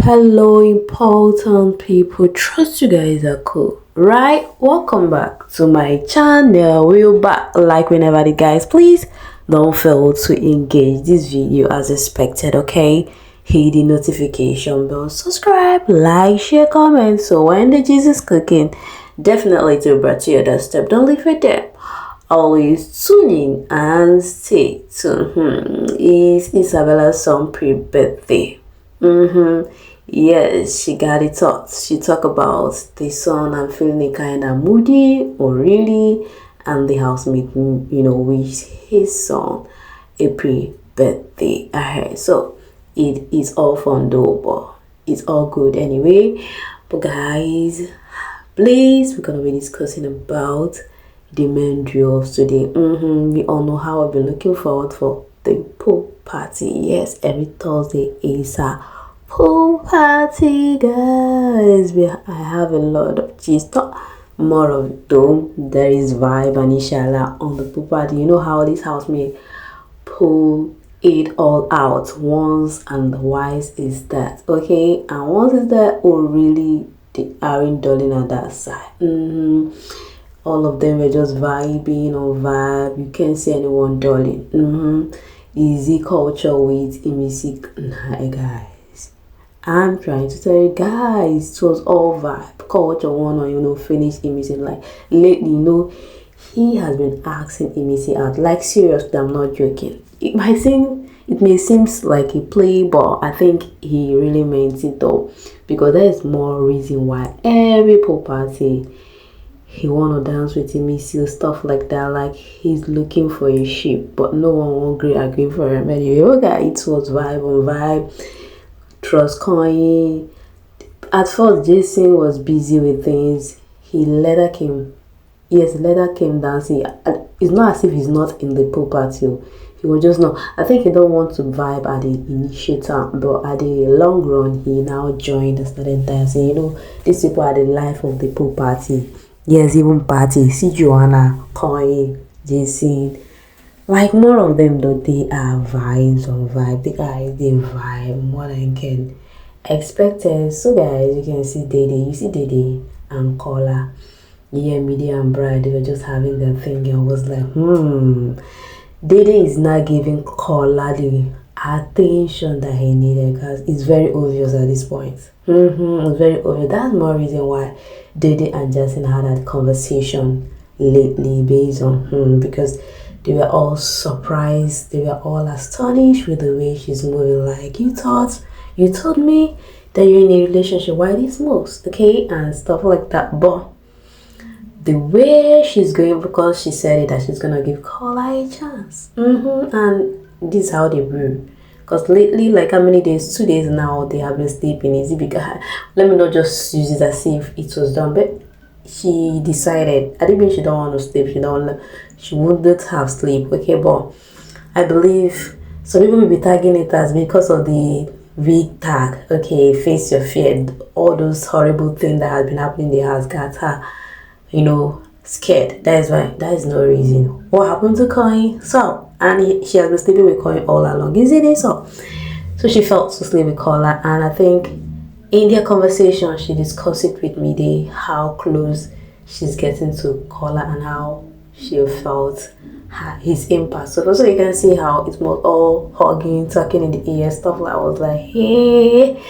Hello, important people. Trust you guys are cool, right? Welcome back to my channel. We're back like whenever the guys. Please don't fail to engage this video as expected, okay? Hit the notification bell, subscribe, like, share, comment. So when the Jesus cooking, definitely to bring to your doorstep. Don't leave it there. Always tune in and stay tuned. Is Isabella's son pre-birthday? Yes, she got it taught. She talked about the son and feeling kind of moody or really, and the housemate, wish his son a pre-birthday ahead. So it is all fun though, but it's all good anyway. But guys, please, we're gonna be discussing about the main drill of today. We all know how I've been looking forward for the pool party. Yes, every Thursday is a pool party, guys. I have a lot of gist, more of them. There is vibe and inshallah on the pool party. You know how this housemate pull it all out once, and wise is that, okay? And once is that, really they aren't dulling at that side. All of them were just vibing or vibe. You can't see anyone dulling. Easy culture with imisibbnaija, guys. I'm trying to tell you guys, it was all vibe culture. One or finish imisi. Like lately, he has been asking imisi out. Like seriously, I'm not joking. It may seem like a play, but I think he really meant it though, because there is more reason why every pool party he wanna dance with imisi, stuff like that. Like he's looking for a sheep, but no one won't agree for him. Anyway, okay, it was vibe on vibe. Trust coin. At first, Jason was busy with things. He later came. Yes, later came dancing. It's not as if he's not in the pool party. He was just not. I think he don't want to vibe at the initial time, but at the long run, he now joined and started dancing. These people are the life of the pool party. Yes, even party. See Joanna, Coin, Jason. Like more of them though, they are vibes on vibe. The guys, they vibe more than can expect. So guys, you can see Dede. You see Dede and Kola. Yeah, media and bride, they were just having their thing. And I was like, Dede is not giving Kola the attention that he needed, because it's very obvious at this point. It's very obvious. That's more reason why Dede and Justin had that conversation lately, based on because they were all surprised, they were all astonished with the way she's moving. Like, you told me that you're in a relationship, why this moves, okay, and stuff like that. But the way she's going, because she said it that she's gonna give Kola a chance, and this is how they brew. Because lately, like how many days, 2 days now, they have been sleeping easy. Because let me not just use it as if it was done, but she decided. I didn't mean she don't want to sleep. She wouldn't have sleep. Okay, but I believe some people will be tagging it as because of the weak tag. Okay, face your fear. All those horrible things that has been happening in the house got her, scared. That is why. That is no reason. What happened to Coin? So, and she has been sleeping with Coin all along. Isn't it so? So she felt to sleep with Kola, and I think in their conversation she discussed it with Mide, how close she's getting to Kola and how she felt his impact. So also you can see how it was all hugging, talking in the ear, stuff like. I was like, hey,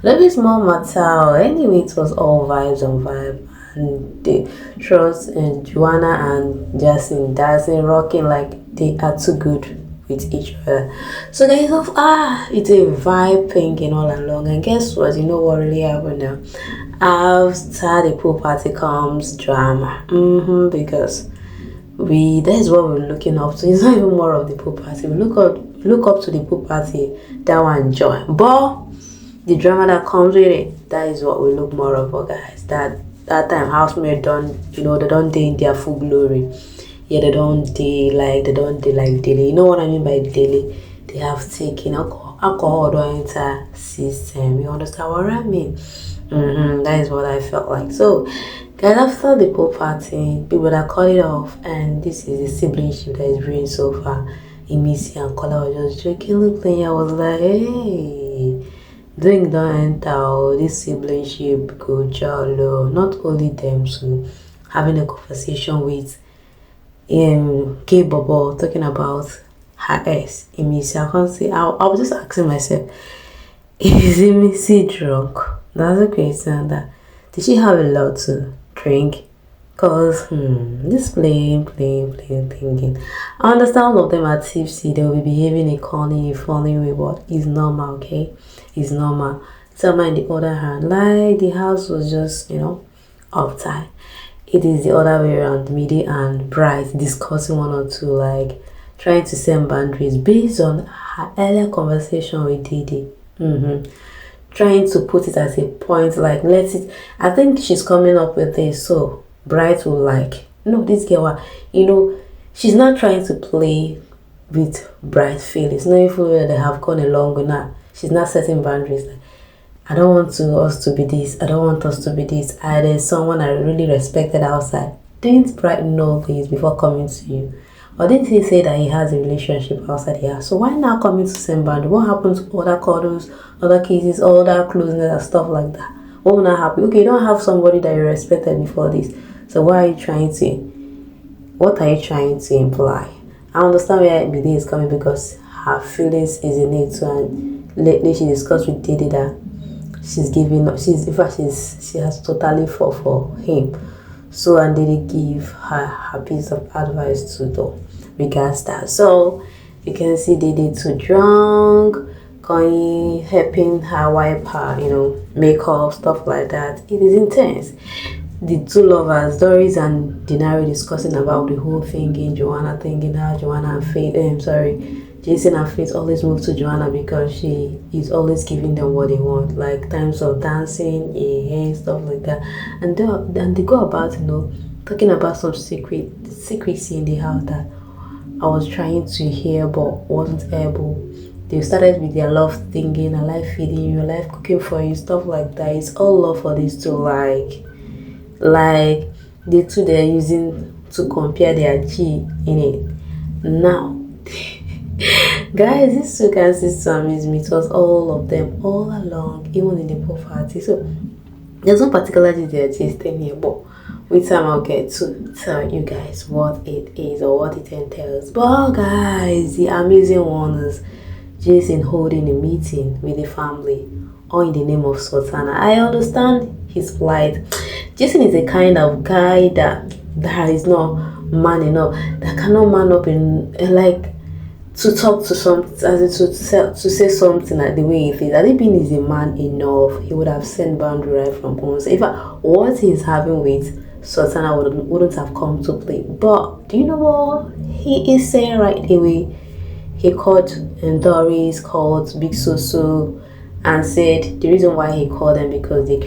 let me small matter. Anyway, it was all vibes on vibe. And the Trust and Joanna and Justin dancing, rocking like they are too good with each other. So guys, it's a vibe thinking all along. And guess what? You know what really happened now? After the pool party comes drama. Because that is what we're looking up to. It's not even more of the pool party. We look up to the pool party, that one joy. But the drama that comes with it, that is what we look more of, guys. That time housemaid done, they don't day in their full glory. Yeah, they don't day like daily. You know what I mean by daily? They have taken alcohol don't enter system. You understand what I mean? That is what I felt like. So guys, after the pool party, people that call it off, and this is the siblingship that is brewing so far. Imisi and Kola was just joking, looking. I was like, hey, Drink don't enter this siblingship go jollo. Not only them too, having a conversation with Kaybobobbnaija talking about her ex, Imisi. I can't say I was just asking myself, is Imisi drunk? That's a question. That did she have a lot to drink? Cause this plain thinking. I understand all of them are tipsy, they will be behaving in a funny way, but it's normal, okay? It's normal. Selma on the other hand, like the house was just, uptight. It is the other way around, Midi and Bright discussing one or two, like trying to set boundaries based on her earlier conversation with Didi. Trying to put it as a point, like I think she's coming up with this, so Bright will like, this girl, she's not trying to play with Bright's feelings. No, if they have gone along now, she's not setting boundaries. Like, I don't want us to be this. I don't want us to be this. There's someone I really respected outside. Didn't Bright know this before coming to you? Or didn't he say that he has a relationship outside here? So why now coming to same boundary? What happens to other cuddles, other kisses, other closeness and stuff like that? What will not happen? Okay, you don't have somebody that you respected before this. So what are you trying to imply? I understand where BD is coming because her feelings is in it too, and lately she discussed with Didi that she's giving up. She has totally fall for him. So and Didi give her piece of advice to the regards that. So you can see Didi too drunk, helping her wipe her, makeup, stuff like that. It is intense. The two lovers, Doris and Denari, discussing about the whole thing in Joanna, thinking how Joanna and Faith, Jason and Faith always move to Joanna because she is always giving them what they want, like times of dancing, stuff like that. And they go about, talking about some secrecy in the house that I was trying to hear but wasn't able. They started with their love thinking, I like feeding you, I like cooking for you, stuff like that. It's all love for these two, like the two they're using to compare their G in it. Now, guys, this two can see some is me. It was all of them all along, even in the pool party. So there's no particular G they're tasting here, but with time I'll get to tell you guys what it is or what it entails. But guys, the amusing one is Jason holding a meeting with the family all in the name of Sultana. I understand his plight. Jason is a kind of guy that is not man enough, that cannot man up in like to talk to to say something like the way it is. I think being is a man enough, he would have sent boundary right from home. So if what he's having with Sultana wouldn't have come to play. But do you know what he is saying right away? He called Doris, called Bigsosobbnaija, and said the reason why he called them because they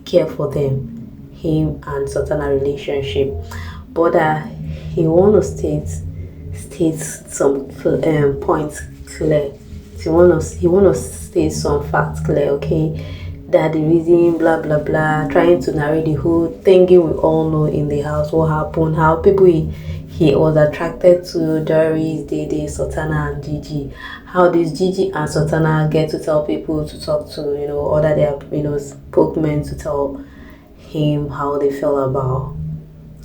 care for them, him and Sultana relationship. But he want to state some points clear. He want to state some facts clear, okay? That the reason blah blah blah, trying to narrate the whole thinking we all know in the house what happened, how people he was attracted to Doris, Dede, Sultana and Gigi. How this Gigi and Sultana get to tell people to talk to, other their, spokesmen to tell him how they feel about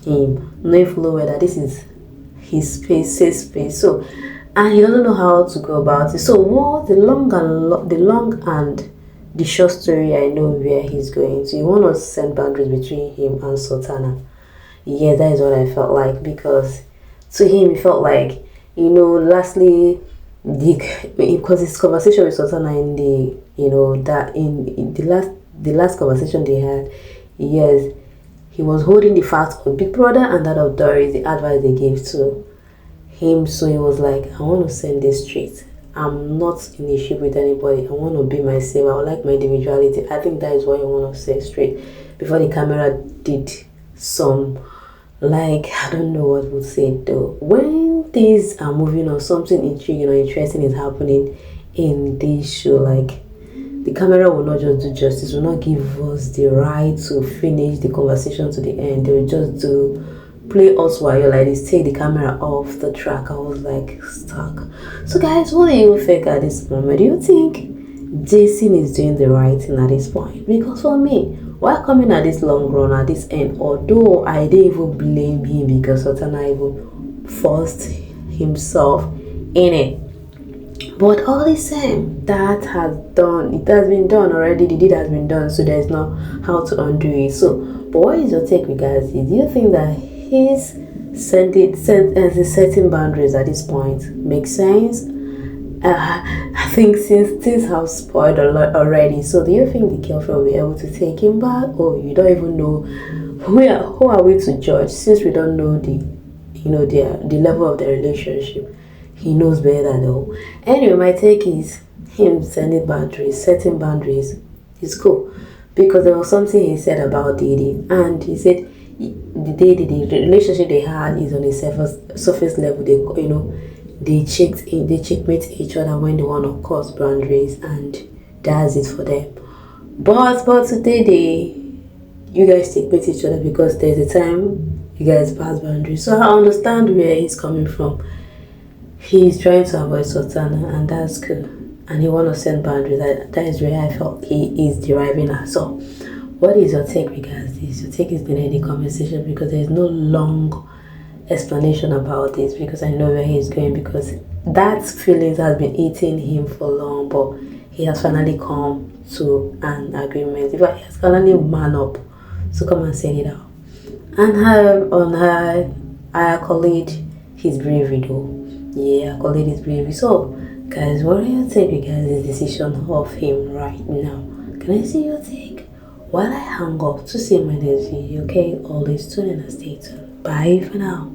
him. No follow whether this is his space, safe space. So, and he doesn't know how to go about it. So, what the long and the short story, I know where he's going. So, you want to set boundaries between him and Sultana. Yeah, that is what I felt like, because to him it felt like, lastly, because his conversation with Sultana in the last conversation they had, yes, he was holding the fact of Big Brother and that of Doris, the advice they gave to him. So he was like, I want to send this straight. I'm not in a ship with anybody. I want to be myself. I would like my individuality. I think that is what I want to say straight. Before the camera did some, I don't know what would say though. When things are moving on, something intriguing or interesting is happening in this show, the camera will not just do justice, will not give us the right to finish the conversation to the end. They will just play us while you're like this, take the camera off the track. I was stuck. So guys, what do you think at this moment? Do you think Jason is doing the right thing at this point. Because for me, while coming at this long run, at this end, although I didn't even blame him because Sultana even forced himself in it. But all the same, it has been done already, the deed has been done, so there's no how to undo it. So, but what is your take regards it? Do you think that his setting boundaries at this point makes sense? I think since things have spoiled a lot already, so do you think the girlfriend will be able to take him back? Or you don't even know who are we to judge, since we don't know the level of the relationship? He knows better though. Anyway, my take is him setting boundaries is cool, because there was something he said about Didi, and he said the relationship they had is on a surface level. They checkmate each other when they want to cross boundaries, and that's it for them. But today you guys checkmate each other because there's a time you guys pass boundaries. So I understand where he's coming from. He's trying to avoid Sultana, and that's cool. And he wants to set boundaries. That is where I felt he is deriving at. So, what is your take regards this? Your take is beneath the conversation, because there's no long explanation about this, because I know where he's going, because that feelings has been eating him for long, but he has finally come to an agreement. In fact, he has finally man up to come and say it out. And I accolade his bravery though. Yeah, I accolade his bravery. So, guys, what are your take regards this decision of him right now? Can I see your take? While I hang up to see my next video, okay? Always tune in and stay tuned. Bye for now.